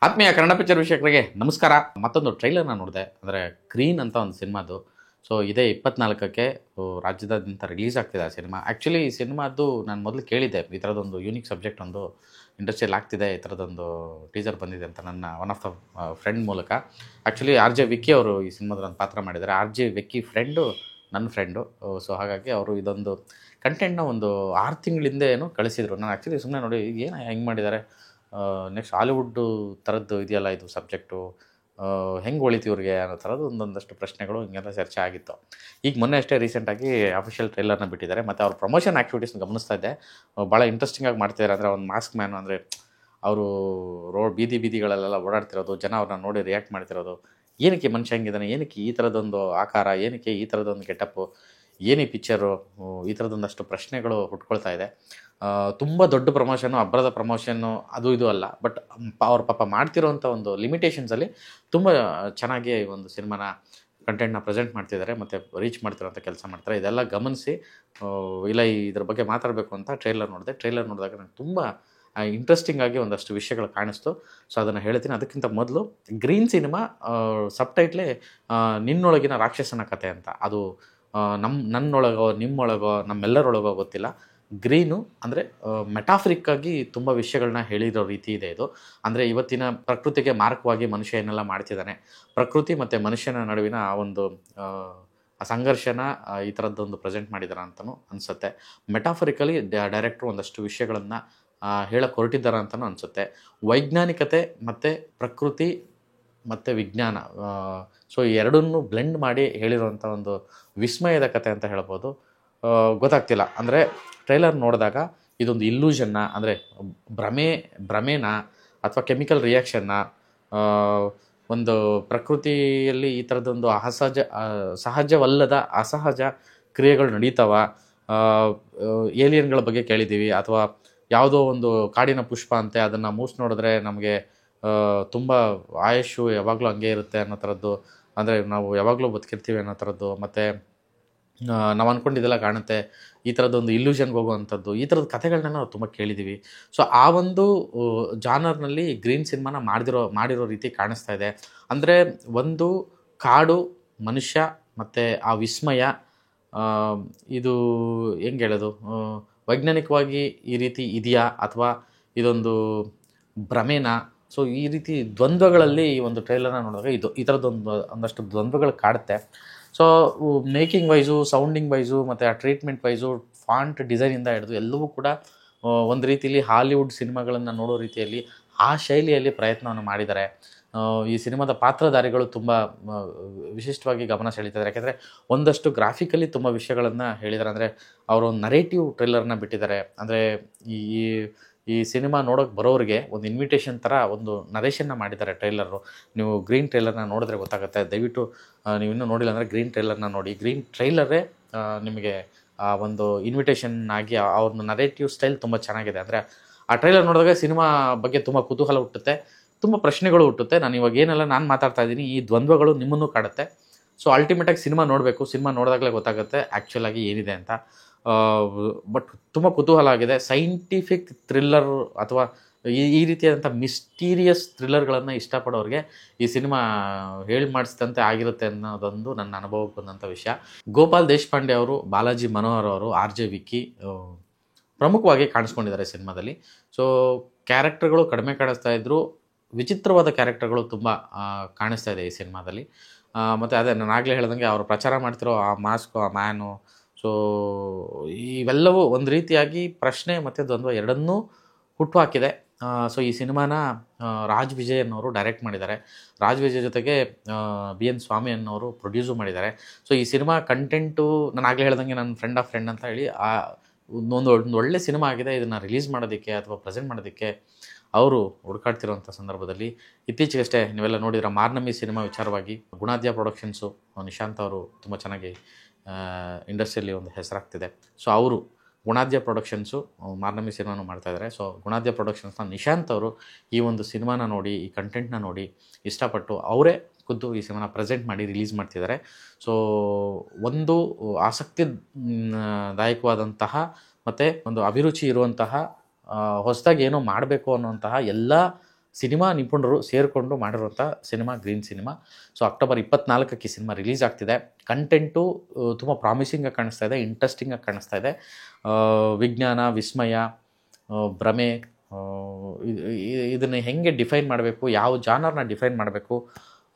ಆತ್ಮೀಯ ಕನ್ನಡ ಪಿಕ್ಚರ್ ವೀಕ್ಷಕರಿಗೆ ನಮಸ್ಕಾರ. ಮತ್ತೊಂದು ಟ್ರೈಲರ್ನ ನೋಡಿದೆ, ಅಂದರೆ ಗ್ರೀನ್ ಅಂತ ಒಂದು ಸಿನಿಮಾದು. ಸೊ ಇದೇ 24ಕ್ಕೆ ರಾಜ್ಯದಾದ್ಯಂತ ರಿಲೀಸ್ ಆಗ್ತಿದೆ ಆ ಸಿನಿಮಾ. ಆ್ಯಕ್ಚುಲಿ ಈ ಸಿನಿಮಾದ್ದು ನಾನು ಮೊದಲು ಕೇಳಿದ್ದೆ, ಈ ಥರದೊಂದು ಯೂನಿಕ್ ಸಬ್ಜೆಕ್ಟ್ ಒಂದು ಇಂಡಸ್ಟ್ರಿಯಲ್ಲಿ ಆಗ್ತಿದೆ, ಈ ಥರದೊಂದು ಟೀಸರ್ ಬಂದಿದೆ ಅಂತ ನನ್ನ ಒನ್ ಆಫ್ ದ ಫ್ರೆಂಡ್ ಮೂಲಕ. ಆ್ಯಕ್ಚುಲಿ ಆರ್ ಜೆ ವಿಕ್ಕಿ ಅವರು ಈ ಸಿನಿಮಾದಲ್ಲಿ ಒಂದು ಪಾತ್ರ ಮಾಡಿದ್ದಾರೆ. ಆರ್ ಜೆ ವಿಕ್ಕಿ ಫ್ರೆಂಡು ನನ್ನ ಫ್ರೆಂಡು. ಸೊ ಹಾಗಾಗಿ ಅವರು ಇದೊಂದು ಕಂಟೆಂಟ್ನ ಒಂದು 6 ತಿಂಗಳಿಂದ ಏನು ಕಳಿಸಿದರು. ನಾನು ಆ್ಯಕ್ಚುಲಿ ಸುಮ್ಮನೆ ನೋಡಿ ಏನು ಹೆಂಗೆ ಮಾಡಿದ್ದಾರೆ, ನೆಕ್ಸ್ಟ್ ಹಾಲಿವುಡ್ಡು ಥರದ್ದು ಇದೆಯಲ್ಲ ಇದು ಸಬ್ಜೆಕ್ಟು, ಹೆಂಗೆ ಹೊಳಿತು ಇವ್ರಿಗೆ ಅನ್ನೋ ಥರದ್ದು ಒಂದೊಂದಷ್ಟು ಪ್ರಶ್ನೆಗಳು ಹಿಂಗೆಲ್ಲ ಚರ್ಚೆ ಆಗಿತ್ತು. ಈಗ ಮೊನ್ನೆ ಅಷ್ಟೇ ರೀಸೆಂಟಾಗಿ ಅಫಿಷಿಯಲ್ ಟ್ರೈಲರ್ನ ಬಿಟ್ಟಿದ್ದಾರೆ. ಮತ್ತು ಅವ್ರ ಪ್ರಮೋಷನ್ ಆ್ಯಕ್ಟಿವಿಟೀಸ್ನ ಗಮನಿಸ್ತಾ ಇದ್ದೆ, ಭಾಳ ಇಂಟ್ರೆಸ್ಟಿಂಗಾಗಿ ಮಾಡ್ತಿದ್ದಾರೆ. ಅಂದರೆ ಒಂದು ಮಾಸ್ಕ್ ಮ್ಯಾನು, ಅಂದರೆ ಅವರು ಬೀದಿಗಳಲ್ಲೆಲ್ಲ ಓಡಾಡ್ತಿರೋದು, ಜನ ಅವ್ರನ್ನ ನೋಡಿ ರಿಯಾಕ್ಟ್ ಮಾಡ್ತಿರೋದು, ಏನಕ್ಕೆ ಮನುಷ್ಯ ಹೆಂಗಿದ್ದಾನೆ, ಏನಕ್ಕೆ ಈ ಥರದೊಂದು ಆಕಾರ, ಏನಕ್ಕೆ ಈ ಥರದೊಂದು ಗೆಟಪ್ಪು, ಏನು ಈ ಪಿಕ್ಚರು, ಈ ಥರದೊಂದಷ್ಟು ಪ್ರಶ್ನೆಗಳು ಹುಟ್ಕೊಳ್ತಾ ಇದೆ. ತುಂಬ ದೊಡ್ಡ ಪ್ರಮೋಷನ್ನು, ಅಬ್ಬರದ ಪ್ರಮೋಷನ್ನು ಅದು ಇದು ಅಲ್ಲ, ಬಟ್ ಅವ್ರ ಪಾಪ ಮಾಡ್ತಿರೋವಂಥ ಒಂದು ಲಿಮಿಟೇಷನ್ಸಲ್ಲಿ ತುಂಬ ಚೆನ್ನಾಗಿ ಒಂದು ಸಿನಿಮಾನ ಕಂಟೆಂಟ್ನ ಪ್ರೆಸೆಂಟ್ ಮಾಡ್ತಿದ್ದಾರೆ ಮತ್ತು ರೀಚ್ ಮಾಡ್ತಿರೋಂಥ ಕೆಲಸ ಮಾಡ್ತಾರೆ. ಇದೆಲ್ಲ ಗಮನಿಸಿ ಇಲ್ಲ ಇದ್ರ ಬಗ್ಗೆ ಮಾತಾಡಬೇಕು ಅಂತ ಟ್ರೈಲರ್ ನೋಡಿದೆ. ಟ್ರೈಲರ್ ನೋಡಿದಾಗ ನನಗೆ ತುಂಬ ಇಂಟ್ರೆಸ್ಟಿಂಗ್ ಆಗಿ ಒಂದಷ್ಟು ವಿಷಯಗಳು ಕಾಣಿಸ್ತು. ಸೊ ಅದನ್ನು ಹೇಳ್ತೀನಿ. ಅದಕ್ಕಿಂತ ಮೊದಲು ಗ್ರೀನ್ ಸಿನಿಮಾ ಸಬ್ಟೈಟ್ಲೇ ನಿನ್ನೊಳಗಿನ ರಾಕ್ಷಸನ ಕಥೆ ಅಂತ. ಅದು ನನ್ನೊಳಗೋ ನಿಮ್ಮೊಳಗೋ ನಮ್ಮೆಲ್ಲರೊಳಗೋ ಗೊತ್ತಿಲ್ಲ. ಗ್ರೀನು ಅಂದರೆ ಮೆಟಾಫರಿಕ್ಕಾಗಿ ತುಂಬ ವಿಷಯಗಳನ್ನ ಹೇಳಿರೋ ರೀತಿ ಇದೆ ಇದು. ಅಂದರೆ ಇವತ್ತಿನ ಪ್ರಕೃತಿಗೆ ಮಾರಕವಾಗಿ ಮನುಷ್ಯ ಏನೆಲ್ಲ ಮಾಡ್ತಿದ್ದಾನೆ, ಪ್ರಕೃತಿ ಮತ್ತು ಮನುಷ್ಯನ ನಡುವಿನ ಆ ಒಂದು ಸಂಘರ್ಷನ ಈ ಥರದ್ದೊಂದು ಪ್ರೆಸೆಂಟ್ ಮಾಡಿದಾರೆ ಅಂತಲೂ ಅನಿಸುತ್ತೆ. ಮೆಟಾಫರಿಕಲಿ ಡೈರೆಕ್ಟ್ರು ಒಂದಷ್ಟು ವಿಷಯಗಳನ್ನು ಹೇಳಕ್ಕೆ ಹೊರಟಿದ್ದಾರೆ ಅಂತಲೂ ಅನಿಸುತ್ತೆ. ವೈಜ್ಞಾನಿಕತೆ ಮತ್ತು ಪ್ರಕೃತಿ ಮತ್ತು ವಿಜ್ಞಾನ, ಸೊ ಈ ಎರಡನ್ನೂ ಬ್ಲೆಂಡ್ ಮಾಡಿ ಹೇಳಿರುವಂಥ ಒಂದು ವಿಸ್ಮಯದ ಕತೆ ಅಂತ ಹೇಳ್ಬೋದು. ಗೊತ್ತಾಗ್ತಿಲ್ಲ, ಅಂದರೆ ಟ್ರೈಲರ್ ನೋಡಿದಾಗ ಇದೊಂದು ಇಲ್ಯೂಷನ್ನ, ಅಂದರೆ ಭ್ರಮೇನ ಅಥವಾ ಕೆಮಿಕಲ್ ರಿಯಾಕ್ಷನ್ನ, ಒಂದು ಪ್ರಕೃತಿಯಲ್ಲಿ ಈ ಥರದೊಂದು ಸಹಜವಲ್ಲದ ಅಸಹಜ ಕ್ರಿಯೆಗಳು ನಡೀತಾವ, ಏಲಿಯನ್ಗಳ ಬಗ್ಗೆ ಕೇಳಿದ್ದೀವಿ, ಅಥವಾ ಯಾವುದೋ ಒಂದು ಕಾಡಿನ ಪುಷ್ಪ ಅಂತೆ, ಅದನ್ನು ಮೂಸಿ ನೋಡಿದ್ರೆ ನಮಗೆ ತುಂಬ ಆಯುಷು ಯಾವಾಗಲೂ ಹಂಗೆ ಇರುತ್ತೆ ಅನ್ನೋ ಥರದ್ದು, ಅಂದರೆ ನಾವು ಯಾವಾಗಲೂ ಬದುಕಿರ್ತೀವಿ ಅನ್ನೋ ಥರದ್ದು, ಮತ್ತು ನಾವು ಅಂದ್ಕೊಂಡಿದ್ದೆಲ್ಲ ಕಾಣುತ್ತೆ, ಈ ಥರದ್ದೊಂದು ಇಲ್ಯೂಷನ್ಗೆ ಹೋಗುವಂಥದ್ದು, ಈ ಥರದ ಕಥೆಗಳನ್ನ ನಾವು ತುಂಬ ಕೇಳಿದ್ದೀವಿ. ಸೊ ಆ ಒಂದು ಜಾನರ್ನಲ್ಲಿ ಗ್ರೀನ್ ಸಿನಿಮಾನ ಮಾಡಿರೋ ರೀತಿ ಕಾಣಿಸ್ತಾ ಇದೆ. ಅಂದರೆ ಒಂದು ಕಾಡು, ಮನುಷ್ಯ ಮತ್ತು ಆ ವಿಸ್ಮಯ, ಇದು ಹೆಂಗೆ ಹೇಳೋದು, ವೈಜ್ಞಾನಿಕವಾಗಿ ಈ ರೀತಿ ಇದೆಯಾ ಅಥವಾ ಇದೊಂದು ಭ್ರಮೇನ. ಸೊ ಈ ರೀತಿ ದ್ವಂದ್ವಗಳಲ್ಲಿ ಈ ಒಂದು ಟ್ರೈಲರ್ನ ನೋಡಿದಾಗ ಈ ಒಂದಷ್ಟು ದ್ವಂದ್ವಗಳು ಕಾಡುತ್ತೆ. So making wise, sounding wise ಮತ್ತು ಆ ಟ್ರೀಟ್ಮೆಂಟ್ ವೈಸು, ಫಾಂಟ್ ಡಿಸೈನಿಂದ ಹಿಡಿದು ಎಲ್ಲವೂ ಕೂಡ ಒಂದು ರೀತಿಯಲ್ಲಿ ಹಾಲಿವುಡ್ ಸಿನಿಮಾಗಳನ್ನು ನೋಡೋ ರೀತಿಯಲ್ಲಿ ಆ ಶೈಲಿಯಲ್ಲಿ ಪ್ರಯತ್ನವನ್ನು ಮಾಡಿದ್ದಾರೆ. ಈ ಸಿನಿಮಾದ ಪಾತ್ರಧಾರಿಗಳು ತುಂಬ ವಿಶಿಷ್ಟವಾಗಿ ಗಮನ ಸೆಳೀತಿದ್ದಾರೆ. ಯಾಕೆಂದರೆ ಒಂದಷ್ಟು ಗ್ರಾಫಿಕಲಿ ತುಂಬ ವಿಷಯಗಳನ್ನು ಹೇಳಿದ್ದಾರೆ. ಅಂದರೆ ಅವರು ಒಂದು ನರೇಟಿವ್ ಟ್ರೈಲರ್ನ ಬಿಟ್ಟಿದ್ದಾರೆ. ಅಂದರೆ ಈ ಸಿನಿಮಾ ನೋಡೋಕೆ ಬರೋರಿಗೆ ಒಂದು ಇನ್ವಿಟೇಷನ್ ಥರ ಒಂದು ನರೇಷನ್ನ ಮಾಡಿದ್ದಾರೆ ಟ್ರೈಲರು. ನೀವು ಗ್ರೀನ್ ಟ್ರೈಲರ್ನ ನೋಡಿದ್ರೆ ಗೊತ್ತಾಗುತ್ತೆ. ದಯವಿಟ್ಟು ನೀವು ಇನ್ನೂ ನೋಡಿಲ್ಲ ಅಂದರೆ ಗ್ರೀನ್ ಟ್ರೈಲರ್ನ ನೋಡಿ. ಗ್ರೀನ್ ಟ್ರೈಲರೇ ನಿಮಗೆ ಒಂದು ಇನ್ವಿಟೇಷನ್ ಆಗಿ ಅವ್ರನ್ನ ನರೇಟಿವ್ ಸ್ಟೈಲ್ ತುಂಬ ಚೆನ್ನಾಗಿದೆ. ಅಂದರೆ ಆ ಟ್ರೈಲರ್ ನೋಡಿದಾಗ ಸಿನಿಮಾ ಬಗ್ಗೆ ತುಂಬ ಕುತೂಹಲ ಹುಟ್ಟುತ್ತೆ, ತುಂಬ ಪ್ರಶ್ನೆಗಳು ಹುಟ್ಟುತ್ತೆ. ನಾನು ಇವಾಗ ಏನೆಲ್ಲ ನಾನು ಮಾತಾಡ್ತಾ ಇದ್ದೀನಿ, ಈ ದ್ವಂದ್ವಗಳು ನಿಮ್ಮನ್ನು ಕಾಡುತ್ತೆ. ಸೊ ಅಲ್ಟಿಮೇಟಾಗಿ ಸಿನಿಮಾ ನೋಡಬೇಕು. ಸಿನಿಮಾ ನೋಡಿದಾಗಲೇ ಗೊತ್ತಾಗುತ್ತೆ ಆ್ಯಕ್ಚುಲಾಗಿ ಏನಿದೆ ಅಂತ. ಬಟ್ ತುಂಬ ಕುತೂಹಲ ಆಗಿದೆ. ಸೈಂಟಿಫಿಕ್ ಥ್ರಿಲ್ಲರ್ ಅಥವಾ ಈ ರೀತಿಯಾದಂಥ ಮಿಸ್ಟೀರಿಯಸ್ ಥ್ರಿಲ್ಲರ್ಗಳನ್ನು ಇಷ್ಟಪಡೋರಿಗೆ ಈ ಸಿನಿಮಾ ಹೇಳಿ ಮಾಡಿಸಿದಂತೆ ಆಗಿರುತ್ತೆ ಅನ್ನೋದೊಂದು ನನ್ನ ಅನುಭವಕ್ಕೆ ಬಂದಂಥ ವಿಷಯ. ಗೋಪಾಲ್ ದೇಶಪಾಂಡೆ ಅವರು, ಬಾಲಾಜಿ ಮನೋಹರ್ ಅವರು, ಆರ್ ಜೆ ವಿಕ್ಕಿ ಪ್ರಮುಖವಾಗಿ ಕಾಣಿಸ್ಕೊಂಡಿದ್ದಾರೆ ಸಿನಿಮಾದಲ್ಲಿ. ಸೊ ಕ್ಯಾರೆಕ್ಟರ್ಗಳು ಕಡಿಮೆ ಕಾಣಿಸ್ತಾ ಇದ್ದರೂ ವಿಚಿತ್ರವಾದ ಕ್ಯಾರೆಕ್ಟರ್ಗಳು ತುಂಬ ಕಾಣಿಸ್ತಾ ಇದೆ ಈ ಸಿನಿಮಾದಲ್ಲಿ. ಮತ್ತು ಅದೇ ನಾನು ಆಗಲೇ ಹೇಳ್ದಂಗೆ ಅವರು ಪ್ರಚಾರ ಮಾಡ್ತಿರೋ ಆ ಮಾಸ್ಕು, ಆ ಮ್ಯಾನು, ಸೊ ಇವೆಲ್ಲವೂ ಒಂದು ರೀತಿಯಾಗಿ ಪ್ರಶ್ನೆ ಮತ್ತು ದ್ವಂದ್ವ ಎರಡನ್ನೂ ಹುಟ್ಟುಹಾಕಿದೆ. ಸೊ ಈ ಸಿನಿಮಾನ ರಾಜ್ ವಿಜಯ್ ಅನ್ನೋರು ಡೈರೆಕ್ಟ್ ಮಾಡಿದ್ದಾರೆ. ರಾಜ್ ವಿಜಯ್ ಜೊತೆಗೆ BN ಸ್ವಾಮಿ ಅನ್ನೋರು ಪ್ರೊಡ್ಯೂಸು ಮಾಡಿದ್ದಾರೆ. ಸೊ ಈ ಸಿನಿಮಾ ಕಂಟೆಂಟು ನಾನು ಆಗಲೇ ಹೇಳ್ದಂಗೆ ನನ್ನ ಫ್ರೆಂಡ್ ಆಫ್ ಫ್ರೆಂಡ್ ಅಂತ ಹೇಳಿ ಒಂದು ಒಳ್ಳೆ ಸಿನಿಮಾ ಆಗಿದೆ. ಇದನ್ನು ರಿಲೀಸ್ ಮಾಡೋದಕ್ಕೆ ಅಥವಾ ಪ್ರೆಸೆಂಟ್ ಮಾಡೋದಕ್ಕೆ ಅವರು ಹುಡುಕಾಡ್ತಿರೋಂಥ ಸಂದರ್ಭದಲ್ಲಿ ಇತ್ತೀಚೆಗಷ್ಟೇ ನೀವೆಲ್ಲ ನೋಡಿದ್ರೆ ಮಾರ್ನಮಿ ಸಿನಿಮಾ ವಿಚಾರವಾಗಿ ಗುಣಾದ್ಯ ಪ್ರೊಡಕ್ಷನ್ಸು, ನಿಶಾಂತ್ ಅವರು ತುಂಬ ಚೆನ್ನಾಗಿ ಇಂಡಸ್ಟ್ರಿಯಲ್ಲಿ ಒಂದು ಹೆಸರಾಗ್ತಿದೆ. ಸೊ ಅವರು ಗುಣಾದ್ಯ ಪ್ರೊಡಕ್ಷನ್ಸು ಮಾರ್ನಮಿ ಸಿನಿಮಾನು ಮಾಡ್ತಾಯಿದ್ದಾರೆ. ಸೊ ಗುಣಾದ್ಯ ಪ್ರೊಡಕ್ಷನ್ಸ್ನ ನಿಶಾಂತ್ ಅವರು ಈ ಒಂದು ಸಿನಿಮಾನ ನೋಡಿ, ಈ ಕಂಟೆಂಟ್ನ ನೋಡಿ ಇಷ್ಟಪಟ್ಟು ಅವರೇ ಖುದ್ದು ಈ ಸಿನಿಮಾನ ಪ್ರೆಸೆಂಟ್ ಮಾಡಿ ರಿಲೀಸ್ ಮಾಡ್ತಿದ್ದಾರೆ. ಸೊ ಒಂದು ಆಸಕ್ತಿದಾಯಕವಾದಂತಹ ಮತ್ತು ಒಂದು ಅಭಿರುಚಿ ಇರುವಂತಹ ಹೊಸದಾಗಿ ಏನೋ ಮಾಡಬೇಕು ಅನ್ನುವಂತಹ ಎಲ್ಲ ಸಿನಿಮಾ ನಿಪುಣರು ಸೇರಿಕೊಂಡು ಮಾಡಿರುವಂಥ cinema green cinema. So October 24ಕ್ಕೆ ಸಿನಿಮಾ ರಿಲೀಸ್ ಆಗ್ತಿದೆ. ಕಂಟೆಂಟು ತುಂಬ ಪ್ರಾಮಿಸಿಂಗಾಗಿ ಕಾಣಿಸ್ತಾ ಇದೆ, ಇಂಟ್ರೆಸ್ಟಿಂಗಾಗಿ ಕಾಣಿಸ್ತಾ ಇದೆ. ವಿಜ್ಞಾನ, ವಿಸ್ಮಯ, ಭ್ರಮೆ, ಇದನ್ನು ಹೆಂಗೆ ಡಿಫೈನ್ ಮಾಡಬೇಕು, ಯಾವ ಜಾನರ್ನ ಡಿಫೈನ್ ಮಾಡಬೇಕು,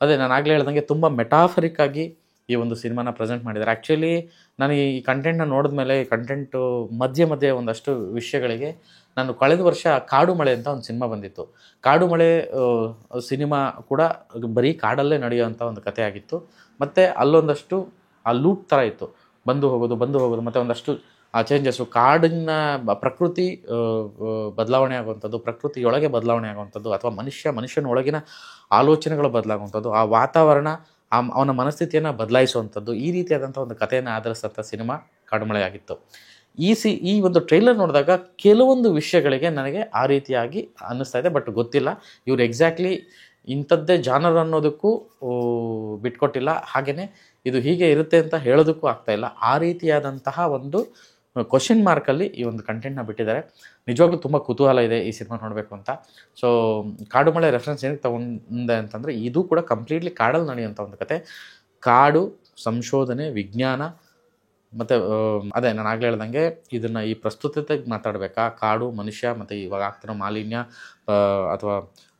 ಅದೇ ನಾನು ಆಗಲೇ ಹೇಳ್ದಂಗೆ ತುಂಬ ಮೆಟಾಫರಿಕ್ಕಾಗಿ ಈ ಒಂದು ಸಿನಿಮಾನ ಪ್ರೆಸೆಂಟ್ ಮಾಡಿದ್ದಾರೆ. ಆ್ಯಕ್ಚುಲಿ ನಾನು ಈ ಕಂಟೆಂಟ್ನ ನೋಡಿದ್ಮೇಲೆ ಈ ಕಂಟೆಂಟು ಮಧ್ಯೆ ಒಂದಷ್ಟು ವಿಷಯಗಳಿಗೆ ನಾನು ಕಳೆದ ವರ್ಷ ಕಾಡು ಮಳೆ ಅಂತ ಒಂದು ಸಿನಿಮಾ ಬಂದಿತ್ತು. ಕಾಡು ಮಳೆ ಸಿನಿಮಾ ಕೂಡ ಬರೀ ಕಾಡಲ್ಲೇ ನಡೆಯುವಂಥ ಒಂದು ಕಥೆ ಆಗಿತ್ತು. ಮತ್ತು ಅಲ್ಲೊಂದಷ್ಟು ಆ ಲೂಪ್ ಥರ ಇತ್ತು, ಬಂದು ಹೋಗೋದು ಮತ್ತು ಒಂದಷ್ಟು ಆ ಚೇಂಜಸ್ಸು, ಕಾಡಿನ ಪ್ರಕೃತಿ ಬದಲಾವಣೆ ಆಗುವಂಥದ್ದು, ಪ್ರಕೃತಿಯೊಳಗೆ ಬದಲಾವಣೆ ಆಗುವಂಥದ್ದು, ಅಥವಾ ಮನುಷ್ಯನೊಳಗಿನ ಆಲೋಚನೆಗಳು ಬದಲಾಗುವಂಥದ್ದು, ಆ ವಾತಾವರಣ ಅವನ ಮನಸ್ಥಿತಿಯನ್ನು ಬದಲಾಯಿಸುವಂಥದ್ದು, ಈ ರೀತಿಯಾದಂಥ ಒಂದು ಕಥೆಯನ್ನು ಆಧರಿಸಿದಂಥ ಸಿನಿಮಾ ಕಾಡುಮಳೆ ಆಗಿತ್ತು. ಈ ಒಂದು ಟ್ರೈಲರ್ ನೋಡಿದಾಗ ಕೆಲವೊಂದು ವಿಷಯಗಳಿಗೆ ನನಗೆ ಆ ರೀತಿಯಾಗಿ ಅನ್ನಿಸ್ತಾ ಇದೆ. ಬಟ್ ಗೊತ್ತಿಲ್ಲ ಇವ್ರು ಎಕ್ಸಾಕ್ಟ್ಲಿ ಇಂಥದ್ದೇ ಜಾನರ್ ಅನ್ನೋದಕ್ಕೂ ಬಿಟ್ಕೊಟ್ಟಿಲ್ಲ, ಹಾಗೆಯೇ ಇದು ಹೀಗೆ ಇರುತ್ತೆ ಅಂತ ಹೇಳೋದಕ್ಕೂ ಆಗ್ತಾಯಿಲ್ಲ. ಆ ರೀತಿಯಾದಂತಹ ಒಂದು ಕ್ವಶನ್ ಮಾರ್ಕಲ್ಲಿ ಈ ಒಂದು ಕಂಟೆಂಟ್ನ ಬಿಟ್ಟಿದ್ದಾರೆ. ನಿಜವಾಗ್ಲೂ ತುಂಬ ಕುತೂಹಲ ಇದೆ ಈ ಸಿನಿಮಾ ನೋಡಬೇಕು ಅಂತ. ಸೊ ಕಾಡುಮಳೆ ರೆಫರೆನ್ಸ್ ಏನಕ್ಕೆ ತಗೊಂಡೆ ಅಂತಂದರೆ, ಇದು ಕೂಡ ಕಂಪ್ಲೀಟ್ಲಿ ಕಾಡಲ್ಲಿ ನಡೆಯುವಂಥ ಒಂದು ಕತೆ. ಕಾಡು, ಸಂಶೋಧನೆ, ವಿಜ್ಞಾನ, ಮತ್ತು ಅದೇ ನಾನು ಆಗಲೇ ಹೇಳ್ದಂಗೆ ಇದನ್ನು ಈ ಪ್ರಸ್ತುತತೆಗೆ ಮಾತಾಡಬೇಕಾ, ಕಾಡು, ಮನುಷ್ಯ ಮತ್ತು ಇವಾಗ ಆಗ್ತಿರೋ ಮಾಲಿನ್ಯ ಅಥವಾ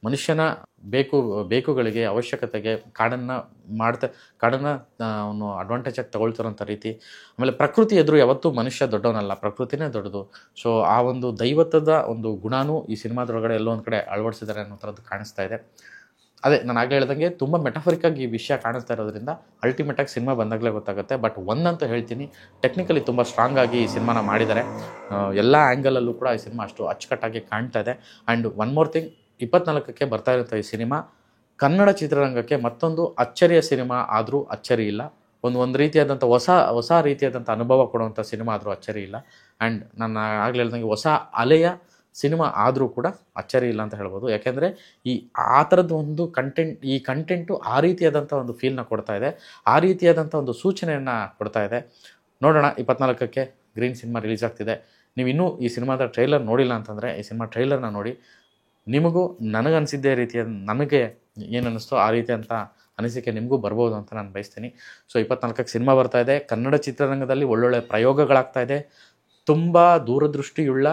ಮನುಷ್ಯನ ಬೇಕುಗಳಿಗೆ, ಅವಶ್ಯಕತೆಗೆ ಕಾಡನ್ನು ಅವನು ಅಡ್ವಾಂಟೇಜಾಗಿ ತಗೊಳ್ತಿರೋಂಥ ರೀತಿ. ಆಮೇಲೆ ಪ್ರಕೃತಿ ಎದುರು ಯಾವತ್ತೂ ಮನುಷ್ಯ ದೊಡ್ಡವನಲ್ಲ, ಪ್ರಕೃತಿನೇ ದೊಡ್ಡದು. ಸೊ ಆ ಒಂದು ದೈವತ್ವದ ಒಂದು ಗುಣನೂ ಈ ಸಿನಿಮಾದೊಳಗಡೆ ಎಲ್ಲೋ ಒಂದು ಕಡೆ ಅಳವಡಿಸಿದ್ದಾರೆ ಅನ್ನೋ ಥರದ್ದು ಕಾಣಿಸ್ತಾ ಇದೆ. ಅದೇ ನಾನು ಆಗಲೇ ಹೇಳ್ದಂಗೆ ತುಂಬ ಮೆಟಫರಿಕ್ಕಾಗಿ ಈ ವಿಷಯ ಕಾಣಿಸ್ತಾ ಇರೋದ್ರಿಂದ ಅಲ್ಟಿಮೇಟಾಗಿ ಸಿನಿಮಾ ಬಂದಾಗಲೇ ಗೊತ್ತಾಗುತ್ತೆ. ಬಟ್ ಒಂದಂತೂ ಹೇಳ್ತೀನಿ, ಟೆಕ್ನಿಕಲಿ ತುಂಬ ಸ್ಟ್ರಾಂಗಾಗಿ ಈ ಸಿನಿಮಾನ ಮಾಡಿದ್ದಾರೆ. ಎಲ್ಲ ಆ್ಯಂಗಲಲ್ಲೂ ಕೂಡ ಈ ಸಿನಿಮಾ ಅಷ್ಟು ಅಚ್ಚುಕಟ್ಟಾಗಿ ಕಾಣ್ತಾ ಇದೆ. ಆ್ಯಂಡ್ ಒನ್ ಮೋರ್ ಥಿಂಗ್, 24ಕ್ಕೆ ಬರ್ತಾ ಇರುವಂಥ ಈ ಸಿನಿಮಾ ಕನ್ನಡ ಚಿತ್ರರಂಗಕ್ಕೆ ಮತ್ತೊಂದು ಅಚ್ಚರಿಯ ಸಿನಿಮಾ ಆದರೂ ಅಚ್ಚರಿ ಇಲ್ಲ. ಒಂದು ರೀತಿಯಾದಂಥ ಹೊಸ ರೀತಿಯಾದಂಥ ಅನುಭವ ಕೊಡುವಂಥ ಸಿನಿಮಾ ಆದರೂ ಅಚ್ಚರಿ ಇಲ್ಲ. ಆ್ಯಂಡ್ ನಾನು ಆಗಲೇ ಹೇಳ್ದಂಗೆ ಹೊಸ ಅಲೆಯ ಸಿನಿಮಾ ಆದರೂ ಕೂಡ ಅಚ್ಚರಿ ಇಲ್ಲ ಅಂತ ಹೇಳ್ಬೋದು. ಯಾಕೆಂದರೆ ಆ ಥರದ್ದು ಒಂದು ಕಂಟೆಂಟು ಆ ರೀತಿಯಾದಂಥ ಒಂದು ಫೀಲ್ನ ಕೊಡ್ತಾ ಇದೆ, ಆ ರೀತಿಯಾದಂಥ ಒಂದು ಸೂಚನೆಯನ್ನು ಕೊಡ್ತಾ ಇದೆ. ನೋಡೋಣ, 24ಕ್ಕೆ ಗ್ರೀನ್ ಸಿನಿಮಾ ರಿಲೀಸ್ ಆಗ್ತಿದೆ. ನೀವು ಇನ್ನೂ ಈ ಸಿನಿಮಾದ ಟ್ರೈಲರ್ ನೋಡಿಲ್ಲ ಅಂತಂದರೆ ಈ ಸಿನಿಮಾ ಟ್ರೈಲರ್ನ ನೋಡಿ. ನಿಮಗೂ ನನಗನ್ಸಿದ್ದೇ ರೀತಿಯ ನನಗೆ ಏನು ಅನ್ನಿಸ್ತೋ ಆ ರೀತಿಯಂಥ ಅನಿಸಿಕೆ ನಿಮಗೂ ಬರ್ಬೋದು ಅಂತ ನಾನು ಬಯಸ್ತೀನಿ. ಸೊ 24ಕ್ಕೆ ಸಿನಿಮಾ ಬರ್ತಾ ಇದೆ. ಕನ್ನಡ ಚಿತ್ರರಂಗದಲ್ಲಿ ಒಳ್ಳೊಳ್ಳೆ ಪ್ರಯೋಗಗಳಾಗ್ತಾ ಇದೆ. ತುಂಬ ದೂರದೃಷ್ಟಿಯುಳ್ಳ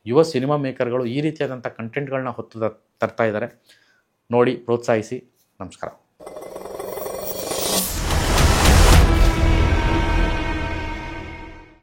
ಯುವ ಸಿನಿಮಾ ಮೇಕರ್ಗಳು ಈ ರೀತಿಯಾದಂಥ ಕಂಟೆಂಟ್ಗಳನ್ನ ಹೊತ್ತು ತರ್ತಾ ಇದ್ದಾರೆ. ನೋಡಿ, ಪ್ರೋತ್ಸಾಹಿಸಿ. ನಮಸ್ಕಾರ.